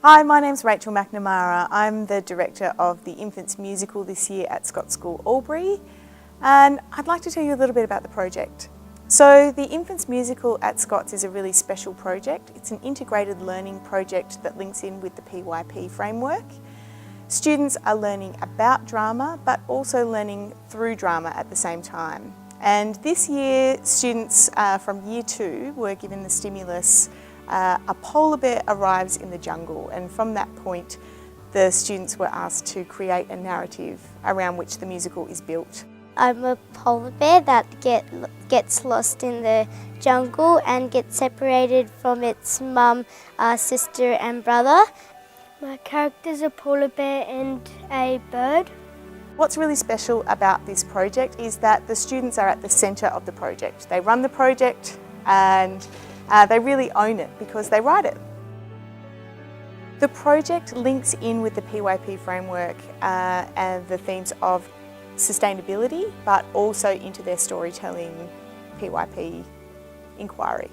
Hi, my name's Rachel McNamara. I'm the Director of the Infants Musical this year at Scots School Albury, and I'd like to tell you a little bit about the project. So the Infants Musical at Scots is a really special project. It's an integrated learning project that links in with the PYP framework. Students are learning about drama but also learning through drama at the same time. And this year students from Year 2 were given the stimulus a polar bear arrives in the jungle, and from that point the students were asked to create a narrative around which the musical is built. I'm a polar bear that gets lost in the jungle and gets separated from its mum, sister and brother. My character's a polar bear and a bird. What's really special about this project is that the students are at the centre of the project. They run the project and they really own it because they write it. The project links in with the PYP framework and the themes of sustainability, but also into their storytelling PYP inquiry.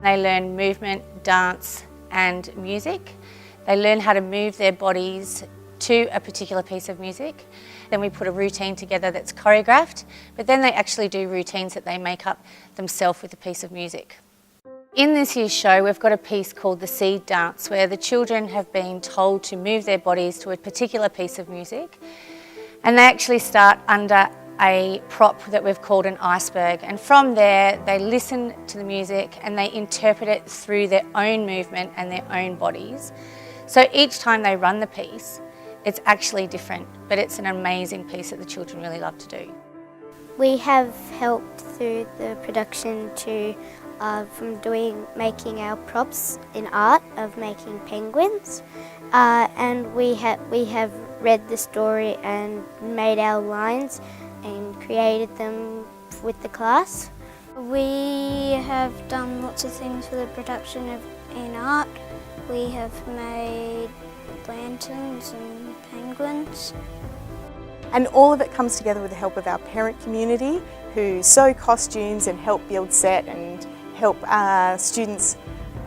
They learn movement, dance and music. They learn how to move their bodies to a particular piece of music. Then we put a routine together that's choreographed, but then they actually do routines that they make up themselves with a piece of music. In this year's show, we've got a piece called the Seed Dance, where the children have been told to move their bodies to a particular piece of music, and they actually start under a prop that we've called an iceberg, and from there they listen to the music and they interpret it through their own movement and their own bodies. So each time they run the piece, it's actually different, but it's an amazing piece that the children really love to do. We have helped through the production from making our props in art of making penguins, and we have read the story and made our lines and created them with the class. We have done lots of things for the production in art. We have made lanterns and penguins. And all of it comes together with the help of our parent community who sew costumes and help build set and help students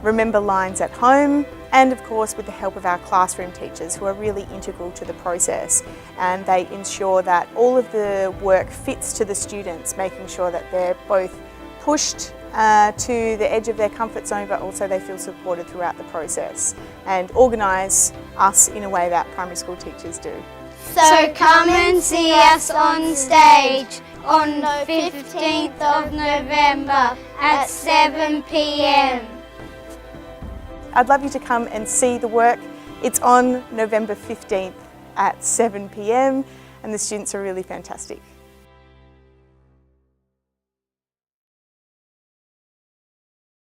remember lines at home, and of course with the help of our classroom teachers who are really integral to the process, and they ensure that all of the work fits to the students, making sure that they're both pushed to the edge of their comfort zone but also they feel supported throughout the process, and organise us in a way that primary school teachers do. So come and see us on stage on the 15th of November at 7 p.m. I'd love you to come and see the work. It's on November 15th at 7 p.m. and the students are really fantastic.